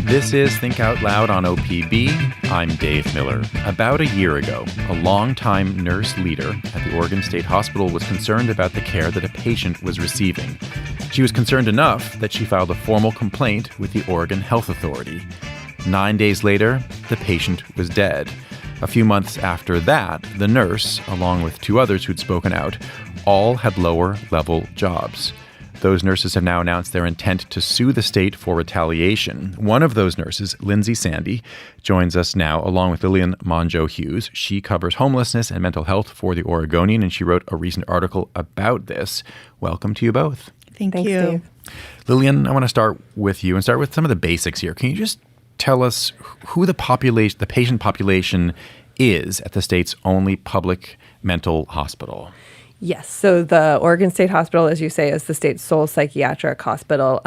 This is Think Out Loud on OPB. I'm Dave Miller. About a year ago, a longtime nurse leader at the Oregon State Hospital was concerned about the care that a patient was receiving. She was concerned enough that she filed a formal complaint with the Oregon Health Authority. 9 days later, the patient was dead. A few months after that, the nurse, along with two others who'd spoken out, all had lower-level jobs. Those nurses have now announced their intent to sue the state for retaliation. One of those nurses, Lindsay Sandy, joins us now along with Lillian Monjo-Hughes. She covers homelessness and mental health for The Oregonian, and she wrote a recent article about this. Welcome to you both. Thanks, you. Dave. Lillian, I want to start with you and start with some of the basics here. Can you just tell us who the patient population is at the state's only public mental hospital? Yes. So the Oregon State Hospital, as you say, is the state's sole psychiatric hospital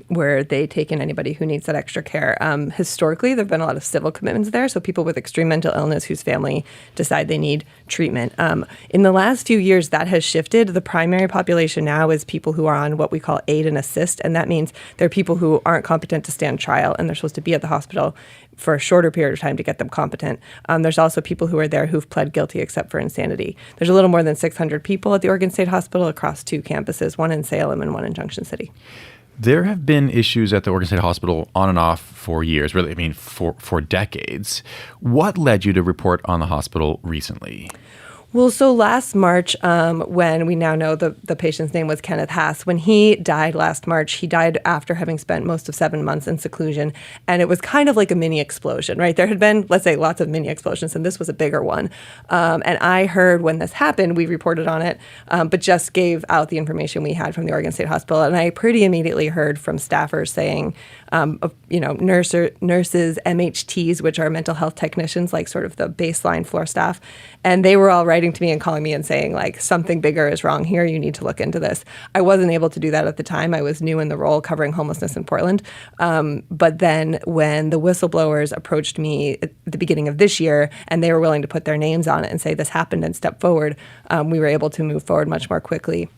where they take in anybody who needs that extra care. Historically, there have been a lot of civil commitments there. So people with extreme mental illness whose family decide they need treatment. In the last few years, that has shifted. The primary population now is people who are on what we call aid and assist. And that means they're people who aren't competent to stand trial and they're supposed to be at the hospital for a shorter period of time to get them competent. There's also people who are there who've pled guilty except for insanity. There's a little more than 600 people at the Oregon State Hospital across two campuses, one in Salem and one in Junction City. There have been issues at the Oregon State Hospital on and off for years, really, for decades. What led you to report on the hospital recently? Well, so last March, when we now know the patient's name was Kenneth Haas, when he died last March, he died after having spent most of 7 months in seclusion. And it was kind of like a mini explosion, right? There had been, let's say, lots of mini explosions, and this was a bigger one. And I heard when this happened, we reported on it, but just gave out the information we had from the Oregon State Hospital. And I pretty immediately heard from staffers saying, nurses, MHTs, which are mental health technicians, like sort of the baseline floor staff. And they were all writing to me and calling me and saying, like, something bigger is wrong here. You need to look into this. I wasn't able to do that at the time. I was new in the role covering homelessness in Portland. But then when the whistleblowers approached me at the beginning of this year and they were willing to put their names on it and say this happened and step forward, we were able to move forward much more quickly.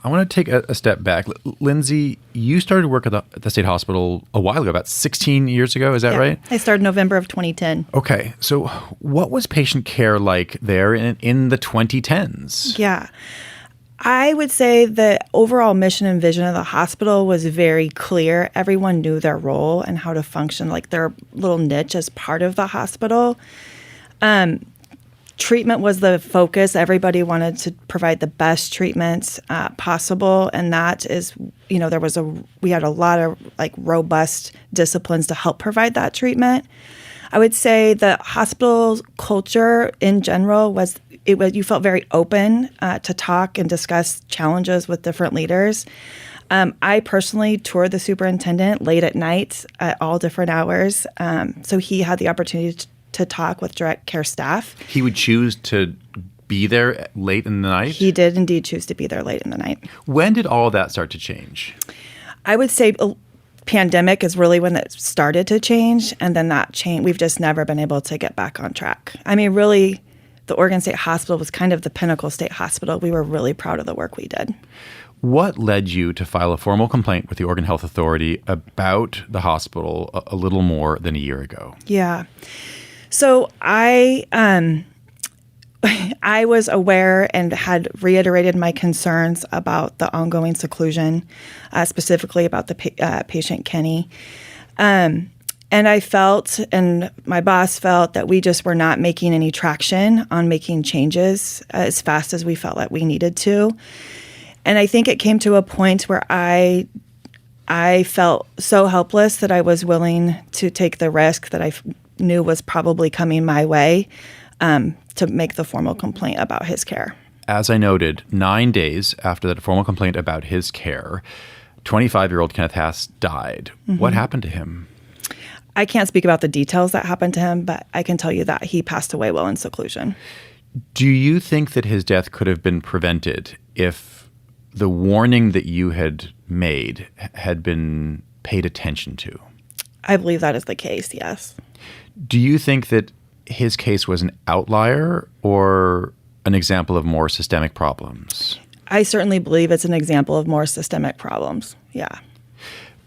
I want to take a step back. Lindsay, you started work at the state hospital a while ago, about 16 years ago. Is that right? I started November of 2010. Okay. So what was patient care like there in the 2010s? Yeah. I would say the overall mission and vision of the hospital was very clear. Everyone knew their role and how to function, like their little niche as part of the hospital. Treatment was the focus. Everybody wanted to provide the best treatments possible, and that is, we had a lot of like robust disciplines to help provide that treatment. I would say the hospital culture in general you felt very open to talk and discuss challenges with different leaders. I personally toured the superintendent late at night at all different hours, so he had the opportunity to talk with direct care staff. He would choose to be there late in the night? He did indeed choose to be there late in the night. When did all of that start to change? I would say pandemic is really when it started to change, and then that change, we've just never been able to get back on track. I mean, really, the Oregon State Hospital was kind of the pinnacle state hospital. We were really proud of the work we did. What led you to file a formal complaint with the Oregon Health Authority about the hospital a little more than a year ago? Yeah. So I was aware and had reiterated my concerns about the ongoing seclusion, specifically about the patient Kenny. And I felt, and my boss felt, that we just were not making any traction on making changes as fast as we felt like we needed to. And I think it came to a point where I felt so helpless that I was willing to take the risk that I knew was probably coming my way to make the formal complaint about his care. As I noted, 9 days after that formal complaint about his care, 25-year-old Kenneth Haas died. Mm-hmm. What happened to him? I can't speak about the details that happened to him, but I can tell you that he passed away while in seclusion. Do you think that his death could have been prevented if the warning that you had made had been paid attention to? I believe that is the case, yes. Do you think that his case was an outlier or an example of more systemic problems? I certainly believe it's an example of more systemic problems. Yeah.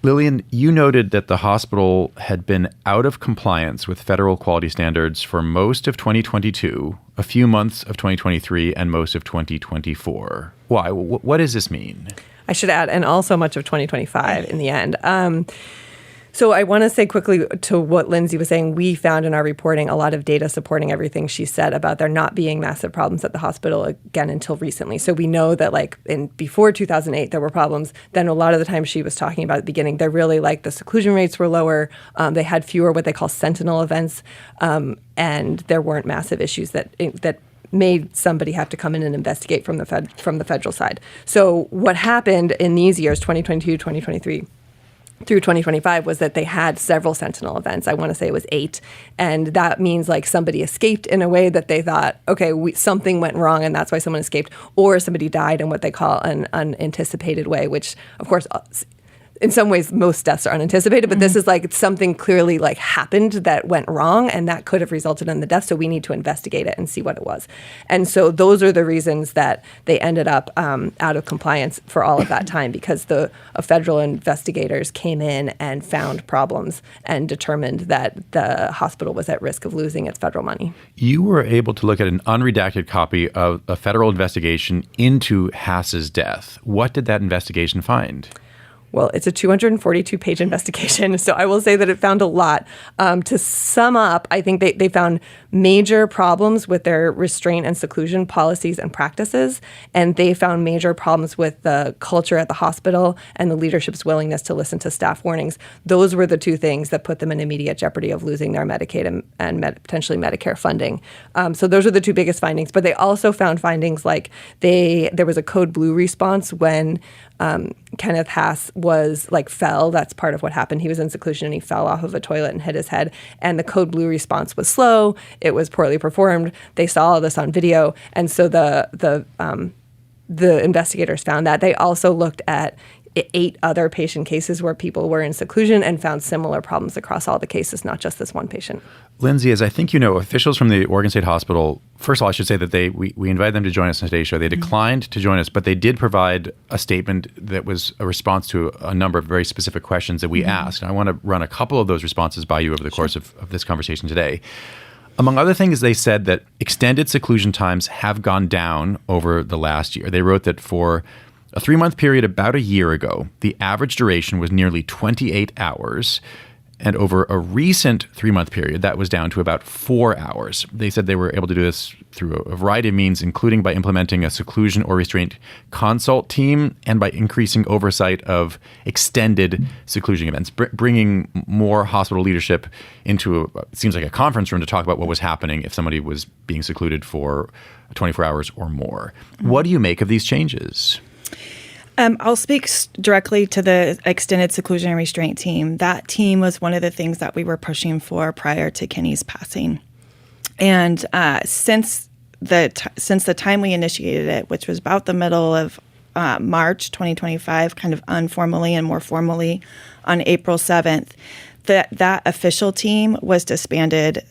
Lillian, you noted that the hospital had been out of compliance with federal quality standards for most of 2022, a few months of 2023, and most of 2024. Why? What does this mean? I should add, and also much of 2025 in the end. So I want to say quickly to what Lindsay was saying, we found in our reporting a lot of data supporting everything she said about there not being massive problems at the hospital again until recently. So we know that before 2008, there were problems. Then a lot of the time she was talking about at the beginning, they're really the seclusion rates were lower. They had fewer what they call sentinel events. And there weren't massive issues that made somebody have to come in and investigate from the federal side. So what happened in these years, 2022, 2023, through 2025 was that they had several sentinel events. I want to say it was 8. And that means somebody escaped in a way that they thought, okay, something went wrong and that's why someone escaped. Or somebody died in what they call an unanticipated way, which of course, in some ways, most deaths are unanticipated, but this is something clearly happened that went wrong and that could have resulted in the death. So we need to investigate it and see what it was. And so those are the reasons that they ended up out of compliance for all of that time, because the federal investigators came in and found problems and determined that the hospital was at risk of losing its federal money. You were able to look at an unredacted copy of a federal investigation into Hass's death. What did that investigation find? Well, it's a 242-page investigation, so I will say that it found a lot. To sum up, I think they found major problems with their restraint and seclusion policies and practices, and they found major problems with the culture at the hospital and the leadership's willingness to listen to staff warnings. Those were the two things that put them in immediate jeopardy of losing their Medicaid and potentially Medicare funding. So those are the two biggest findings. But they also found findings there was a code blue response when Kenneth Hass fell. That's part of what happened. He was in seclusion and he fell off of a toilet and hit his head. And the code blue response was slow. It was poorly performed. They saw all this on video. And so the investigators found that. They also looked at 8 other patient cases where people were in seclusion and found similar problems across all the cases, not just this one patient. Lindsay, as I think you know, officials from the Oregon State Hospital, first of all, I should say that we invited them to join us on today's show. They declined to join us, but they did provide a statement that was a response to a number of very specific questions that we asked. And I want to run a couple of those responses by you over the course of this conversation today. Among other things, they said that extended seclusion times have gone down over the last year. They wrote that for a 3-month period about a year ago, the average duration was nearly 28 hours. And over a recent 3-month period, that was down to about 4 hours. They said they were able to do this through a variety of means, including by implementing a seclusion or restraint consult team and by increasing oversight of extended seclusion events, bringing more hospital leadership into it seems like a conference room to talk about what was happening if somebody was being secluded for 24 hours or more. What do you make of these changes? I'll speak directly to the extended seclusion and restraint team. That team was one of the things that we were pushing for prior to Kenny's passing. And since the time we initiated it, which was about the middle of March 2025, kind of informally and more formally on April 7th, that official team was disbanded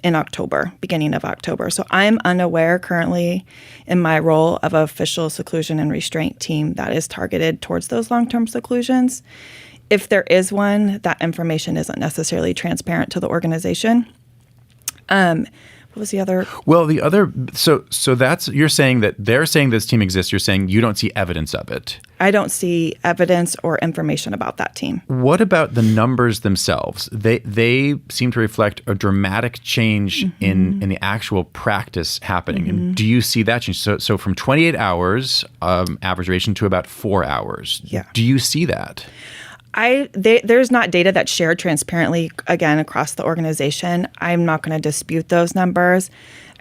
in October, beginning of October. So I'm unaware currently in my role of an official seclusion and restraint team that is targeted towards those long-term seclusions. If there is one, that information isn't necessarily transparent to the organization. What was the other? Well, the other, so that's, you're saying that they're saying this team exists. You're saying you don't see evidence of it. I don't see evidence or information about that team. What about the numbers themselves? They seem to reflect a dramatic change in the actual practice happening. And do you see that change? So from 28 hours average duration to about 4 hours. Yeah. Do you see that? There's not data that's shared transparently, again, across the organization. I'm not going to dispute those numbers.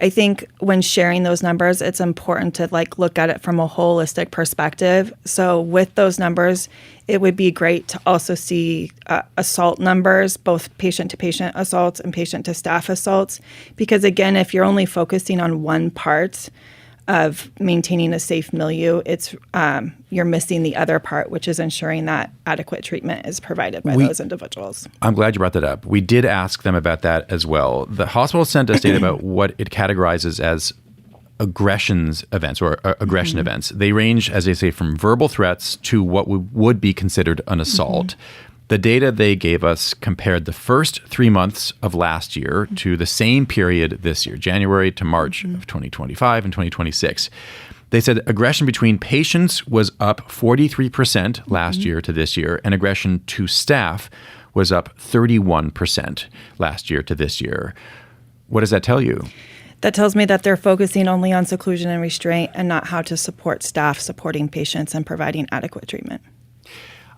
I think when sharing those numbers, it's important to look at it from a holistic perspective. So with those numbers, it would be great to also see assault numbers, both patient-to-patient assaults and patient-to-staff assaults. Because again, if you're only focusing on one part of maintaining a safe milieu, it's you're missing the other part, which is ensuring that adequate treatment is provided by those individuals. I'm glad you brought that up. We did ask them about that as well. The hospital sent us data about what it categorizes as aggression events. They range, as they say, from verbal threats to what would be considered an assault. The data they gave us compared the first 3 months of last year to the same period this year, January to March of 2025 and 2026. They said aggression between patients was up 43% last year to this year, and aggression to staff was up 31% last year to this year. What does that tell you? That tells me that they're focusing only on seclusion and restraint and not how to support staff supporting patients and providing adequate treatment.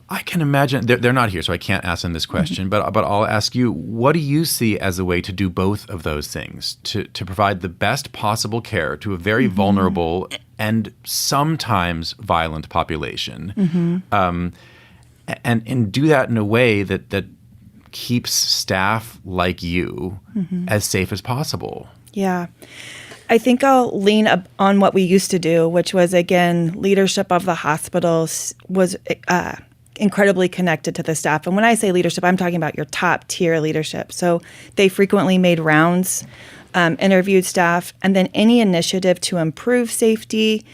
I can imagine, they're not here, so I can't ask them this question, but I'll ask you, what do you see as a way to do both of those things, to provide the best possible care to a very vulnerable and sometimes violent population, and do that in a way that keeps staff like you as safe as possible? Yeah. I think I'll lean on what we used to do, which was, again, leadership of the hospitals was incredibly connected to the staff. And when I say leadership, I'm talking about your top tier leadership. So they frequently made rounds, interviewed staff, and then any initiative to improve safety,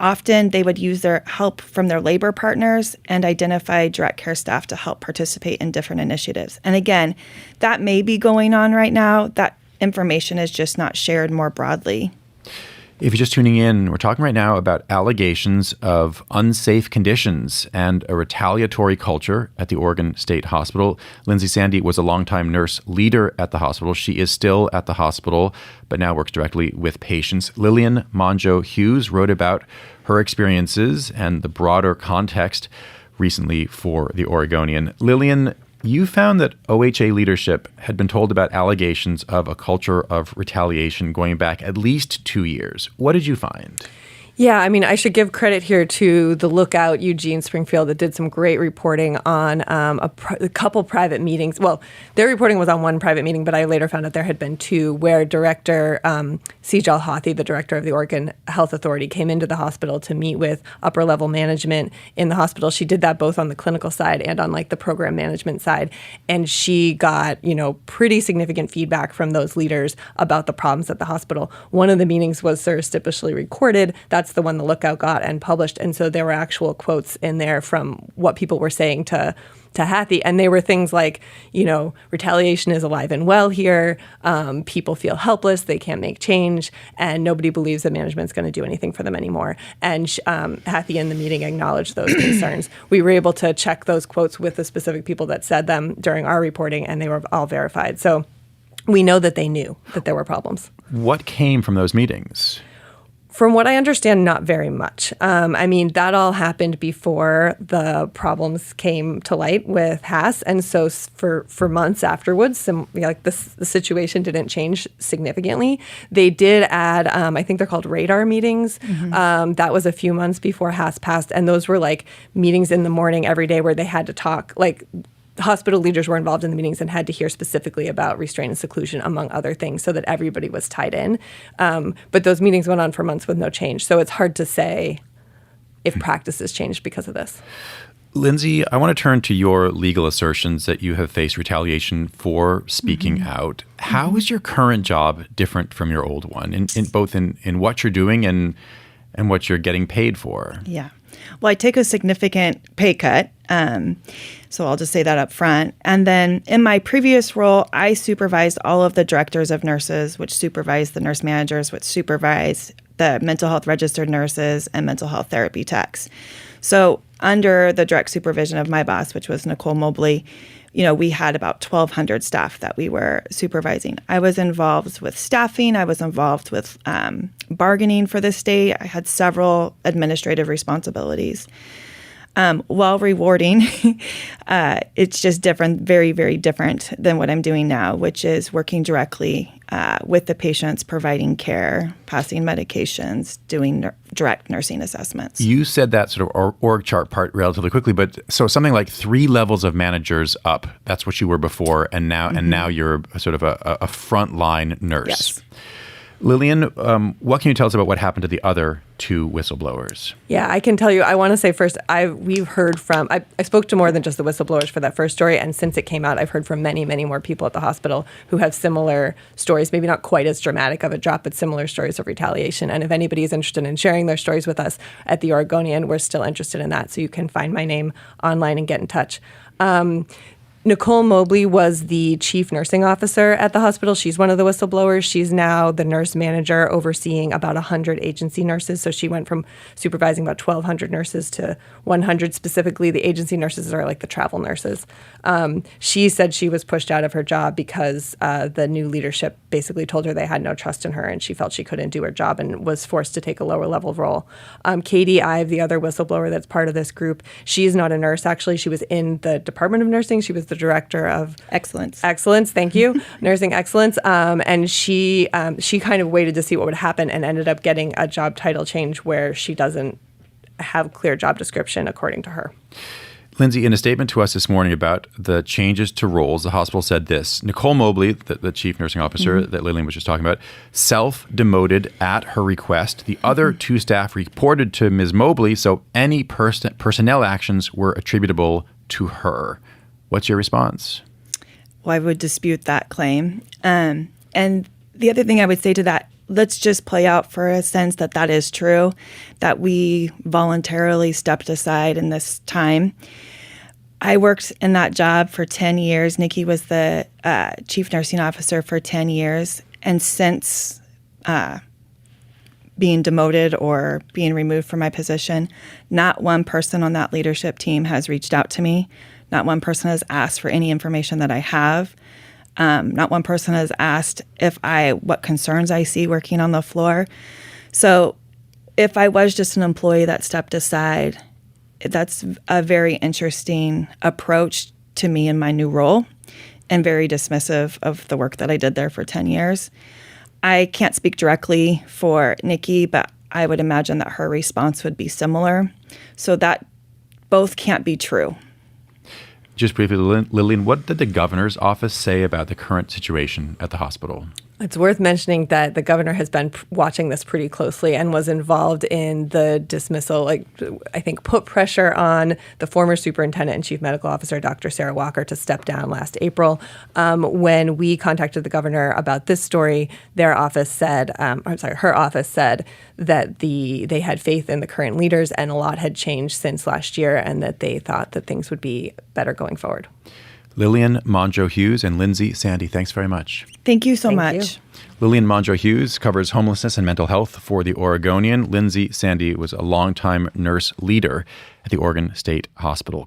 often they would use their help from their labor partners and identify direct care staff to help participate in different initiatives. And again, that may be going on right now. That information is just not shared more broadly. If you're just tuning in, we're talking right now about allegations of unsafe conditions and a retaliatory culture at the Oregon State Hospital. Lindsay Sandy was a longtime nurse leader at the hospital. She is still at the hospital, but now works directly with patients. Lillian Monjo-Hughes wrote about her experiences and the broader context recently for The Oregonian. Lillian, you found that OHA leadership had been told about allegations of a culture of retaliation going back at least 2 years. What did you find? Yeah, I mean, I should give credit here to the Lookout, Eugene Springfield, that did some great reporting on a couple private meetings. Well, their reporting was on one private meeting, but I later found out there had been two where Director Sejal Hathi, the director of the Oregon Health Authority, came into the hospital to meet with upper-level management in the hospital. She did that both on the clinical side and on like the program management side, and she got, pretty significant feedback from those leaders about the problems at the hospital. One of the meetings was surreptitiously recorded. That's the one the Lookout got and published. And so there were actual quotes in there from what people were saying to Hathi. And they were things like, retaliation is alive and well here. People feel helpless. They can't make change. And nobody believes that management's going to do anything for them anymore. And Hathi in the meeting acknowledged those concerns. We were able to check those quotes with the specific people that said them during our reporting, and they were all verified. So we know that they knew that there were problems. What came from those meetings? From what I understand, not very much. That all happened before the problems came to light with Haas. And so for months afterwards, the situation didn't change significantly. They did add, I think they're called radar meetings. That was a few months before Haas passed. And those were like meetings in the morning every day where they had to talk, hospital leaders were involved in the meetings and had to hear specifically about restraint and seclusion, among other things, so that everybody was tied in. But those meetings went on for months with no change. So it's hard to say if practices changed because of this. Lindsay, I want to turn to your legal assertions that you have faced retaliation for speaking out. How is your current job different from your old one, in both in what you're doing and what you're getting paid for? Yeah. Well, I take a significant pay cut, so I'll just say that up front. And then in my previous role, I supervised all of the directors of nurses, which supervised the nurse managers, which supervised the mental health registered nurses and mental health therapy techs. So under the direct supervision of my boss, which was Nicole Mobley, we had about 1,200 staff that we were supervising. I was involved with staffing. I was involved with bargaining for the state. I had several administrative responsibilities. While rewarding, it's just different, very, very different than what I'm doing now, which is working directly with the patients, providing care, passing medications, doing direct nursing assessments. You said that sort of org chart part relatively quickly, but so something like 3 levels of managers up. That's what you were before, and now you're sort of a frontline nurse. Yes. Lillian, what can you tell us about what happened to the other two whistleblowers? Yeah, I can tell you. I want to say first, we've heard from, I spoke to more than just the whistleblowers for that first story. And since it came out, I've heard from many, many more people at the hospital who have similar stories, maybe not quite as dramatic of a drop, but similar stories of retaliation. And if anybody is interested in sharing their stories with us at the Oregonian, we're still interested in that. So you can find my name online and get in touch. Nicole Mobley was the chief nursing officer at the hospital. She's one of the whistleblowers. She's now the nurse manager overseeing about 100 agency nurses. So she went from supervising about 1,200 nurses to 100 specifically. The agency nurses are like the travel nurses. She said she was pushed out of her job because the new leadership basically told her they had no trust in her and she felt she couldn't do her job and was forced to take a lower level role. Katie Ive, the other whistleblower that's part of this group, she's not a nurse actually. She was in the Department of Nursing. She was the director of Excellence. Thank you. Nursing excellence. And she kind of waited to see what would happen and ended up getting a job title change where she doesn't have clear job description according to her. Lindsay, in a statement to us this morning about the changes to roles, the hospital said this: Nicole Mobley, the chief nursing officer that Lillian was just talking about, self-demoted at her request. The other two staff reported to Ms. Mobley, so any personnel actions were attributable to her. What's your response? Well, I would dispute that claim. And the other thing I would say to that, let's just play out for a sense that that is true, that we voluntarily stepped aside in this time. I worked in that job for 10 years. Nikki was the chief nursing officer for 10 years. And since being demoted or being removed from my position, not one person on that leadership team has reached out to me. Not one person has asked for any information that I have. Not one person has asked what concerns I see working on the floor. So if I was just an employee that stepped aside, that's a very interesting approach to me in my new role and very dismissive of the work that I did there for 10 years. I can't speak directly for Nikki, but I would imagine that her response would be similar. So that both can't be true. Just briefly, Lillian, what did the governor's office say about the current situation at the hospital? It's worth mentioning that the governor has been watching this pretty closely and was involved in the dismissal, I think put pressure on the former superintendent and chief medical officer, Dr. Sarah Walker, to step down last April. When we contacted the governor about this story, her office said that they had faith in the current leaders and a lot had changed since last year and that they thought that things would be better going forward. Lillian Monjo-Hughes and Lindsay Sandy, thanks very much. Thank you so Thank much. you. Lillian Monjo-Hughes covers homelessness and mental health for the Oregonian. Lindsay Sandy was a longtime nurse leader at the Oregon State Hospital.